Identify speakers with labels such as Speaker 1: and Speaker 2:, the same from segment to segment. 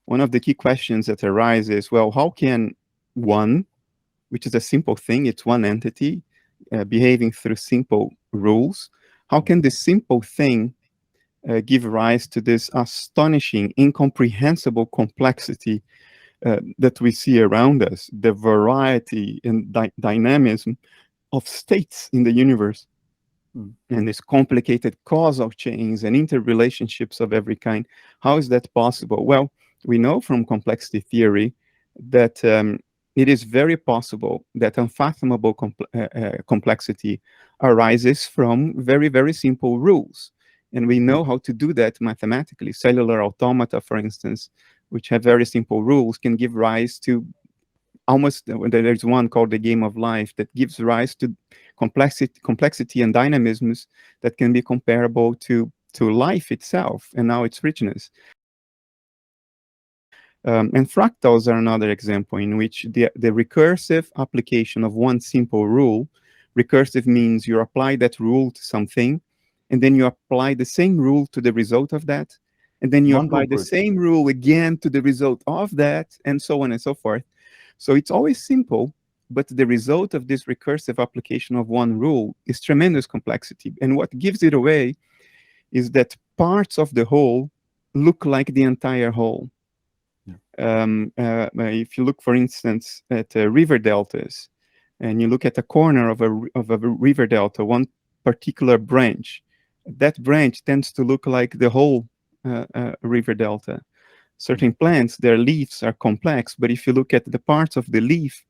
Speaker 1: One of the key questions that arise is, well, how can one, which is a simple thing, it's one entity behaving through simple rules, how can this simple thing give rise to this astonishing, incomprehensible complexity that we see around us, the variety and dynamism of states in the universe, and these complicated causal chains and interrelationships of every kind? How is that possible? Well, we know from complexity theory that it is very possible that unfathomable complexity arises from very, very simple rules. And we know how to do that mathematically. Cellular automata, for instance, which have very simple rules, can give rise to almost, there's one called the game of life that gives rise to complexity and dynamisms that can be comparable to life itself and now its richness. And fractals are another example in which the recursive application of one simple rule, recursive means you apply that rule to something, and then you apply the same rule to the result of that, and then you apply the same rule again to the result of that, and so on and so forth. So it's always simple, but the result of this recursive application of one rule is tremendous complexity. And what gives it away is that parts of the whole look like the entire whole. If you look, for instance, at river deltas, and you look at a corner of a river delta, one particular branch, that branch tends to look like the whole river delta. Certain plants, their leaves are complex, but if you look at the parts of the leaf,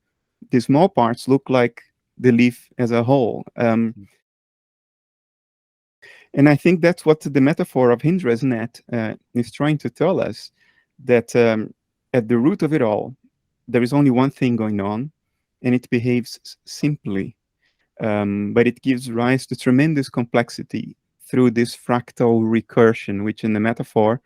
Speaker 1: the small parts look like the leaf as a whole. And I think that's what the metaphor of Indra's net is trying to tell us, that at the root of it all, there is only one thing going on, and it behaves simply, but it gives rise to tremendous complexity through this fractal recursion, which in the metaphor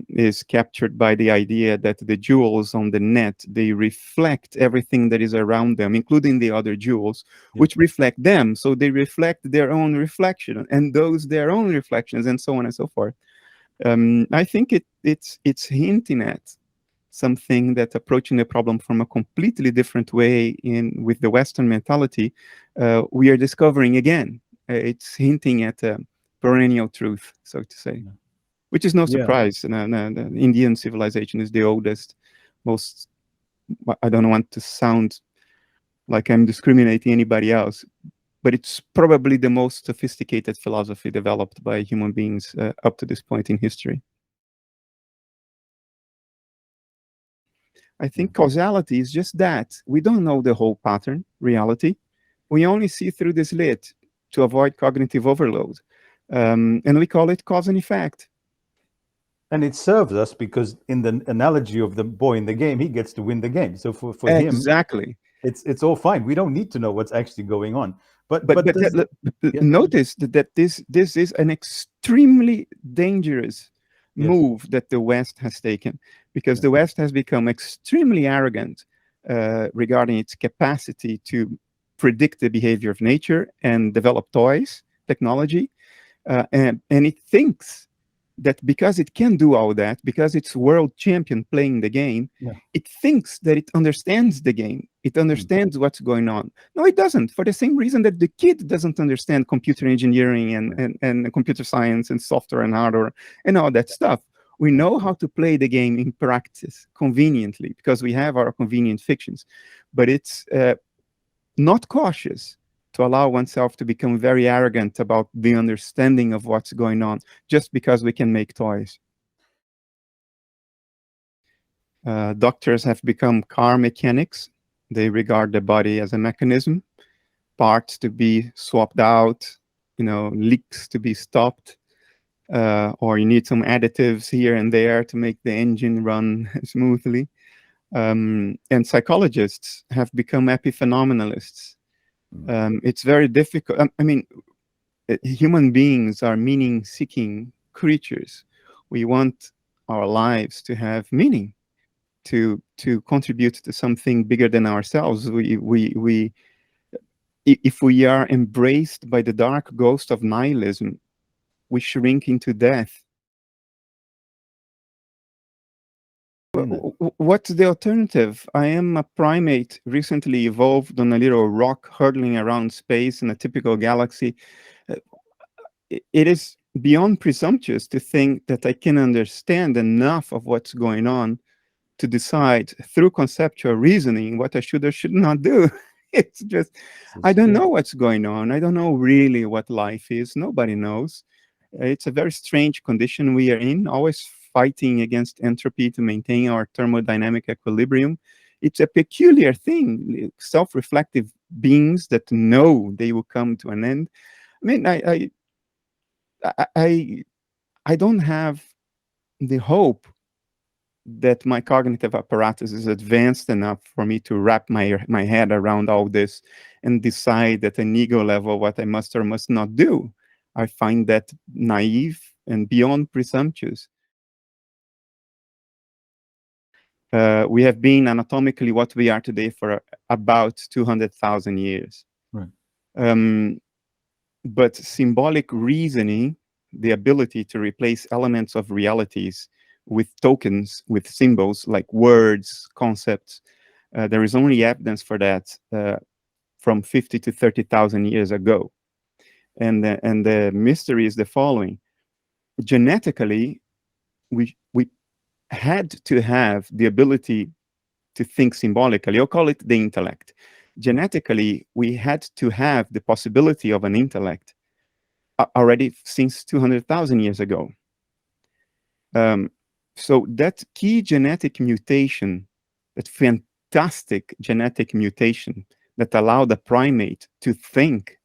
Speaker 1: is captured by the idea that the jewels on the net, they reflect everything that is around them, including the other jewels, which reflect them. So they reflect their own reflection, and those their own reflections, and so on and so forth. I think it's hinting at something that, approaching the problem from a completely different way with the Western mentality, we are discovering again. It's hinting at a perennial truth, so to say. Which is no surprise. The Indian civilization is the oldest, most, I don't want to sound like I'm discriminating anybody else, but it's probably the most sophisticated philosophy developed by human beings up to this point in history. I think causality is just that. We don't know the whole pattern, reality. We only see through the slit to avoid cognitive overload. And we call it cause and effect.
Speaker 2: And it serves us because, in the analogy of the boy in the game, he gets to win the game. So for him,
Speaker 1: exactly,
Speaker 2: it's all fine. We don't need to know what's actually going on. But
Speaker 1: notice that this is an extremely dangerous move that the West has taken, because the West has become extremely arrogant regarding its capacity to predict the behavior of nature and develop toys, technology, and it thinks that because it can do all that, because it's world champion playing the game, it thinks that it understands the game. It understands what's going on. No, it doesn't, for the same reason that the kid doesn't understand computer engineering and computer science and software and hardware and all that stuff. We know how to play the game in practice conveniently because we have our convenient fictions, but it's not cautious to allow oneself to become very arrogant about the understanding of what's going on just because we can make toys. Doctors have become car mechanics. They regard the body as a mechanism, parts to be swapped out, leaks to be stopped, or you need some additives here and there to make the engine run smoothly. And psychologists have become epiphenomenalists. It's very difficult. I mean, human beings are meaning-seeking creatures. We want our lives to have meaning. to contribute to something bigger than ourselves. If we are embraced by the dark ghost of nihilism, we shrink into death. What's the alternative? I am a primate, recently evolved on a little rock hurtling around space in a typical galaxy. Uh, It is beyond presumptuous to think that I can understand enough of what's going on to decide through conceptual reasoning what I should or should not do. It's just, I don't know what's going on. I don't know really what life is. Nobody knows. It's a very strange condition we are in, always fighting against entropy to maintain our thermodynamic equilibrium. It's a peculiar thing, self-reflective beings that know they will come to an end. I mean, I don't have the hope that my cognitive apparatus is advanced enough for me to wrap my head around all this and decide at an ego level what I must or must not do. I find that naive and beyond presumptuous. We have been anatomically what we are today for about 200,000 years.
Speaker 2: Right.
Speaker 1: But symbolic reasoning, the ability to replace elements of realities with tokens, with symbols like words, concepts, there is only evidence for that from 50 to 30,000 years ago. And the mystery is the following. Genetically, we had to have the ability to think symbolically. I'll call it the intellect. Genetically, we had to have the possibility of an intellect already since 200,000 years ago. So that key genetic mutation, that fantastic genetic mutation that allowed the primate to think,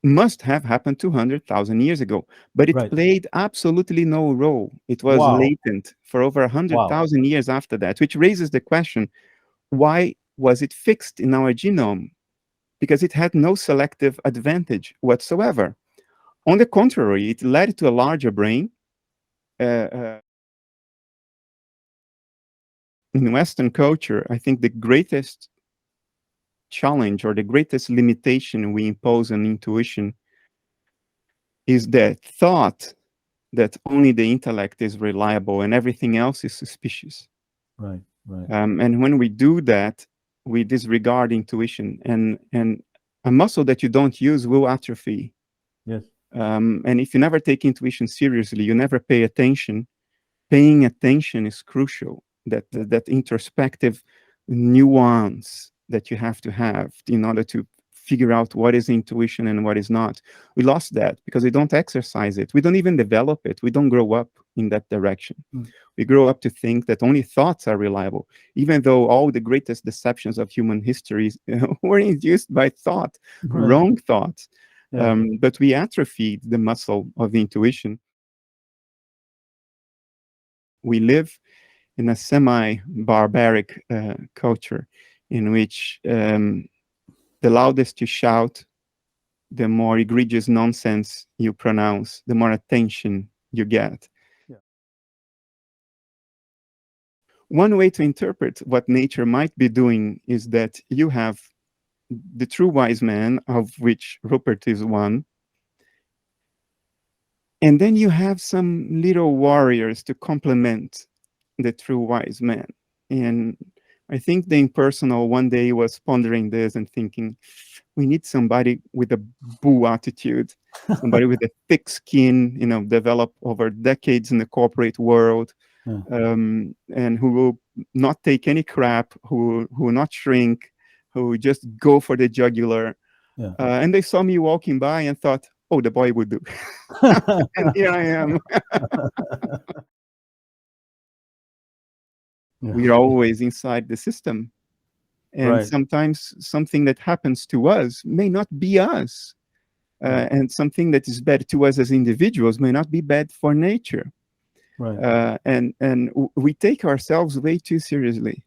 Speaker 1: must have happened 200,000 years ago, but it played absolutely no role. It was latent for over 100,000 years after that, which raises the question, why was it fixed in our genome? Because it had no selective advantage whatsoever. On the contrary, it led to a larger brain. In Western culture, I think the greatest challenge or the greatest limitation we impose on intuition is the thought that only the intellect is reliable and everything else is suspicious.
Speaker 2: Right.
Speaker 1: And when we do that, we disregard intuition, and a muscle that you don't use will atrophy.
Speaker 2: Yes.
Speaker 1: And if you never take intuition seriously, you never pay attention. Paying attention is crucial. That introspective nuance that you have to have in order to figure out what is intuition and what is not. We lost that because we don't exercise it. We don't even develop it. We don't grow up in that direction. We grow up to think that only thoughts are reliable, even though all the greatest deceptions of human history were induced by thought, wrong thoughts. But we atrophied the muscle of intuition. We live in a semi-barbaric culture in which the loudest you shout, the more egregious nonsense you pronounce, the more attention you get. One way to interpret what nature might be doing is that you have the true wise man, of which Rupert is one, and then you have some little warriors to complement the true wise man. And I think the impersonal one day was pondering this and thinking, we need somebody with a bull attitude, somebody with a thick skin, developed over decades in the corporate world, and who will not take any crap, who will not shrink, who will just go for the jugular. And they saw me walking by and thought, oh, the boy would do. And here I am. We're always inside the system. And sometimes something that happens to us may not be us. And something that is bad to us as individuals may not be bad for nature. And we take ourselves way too seriously.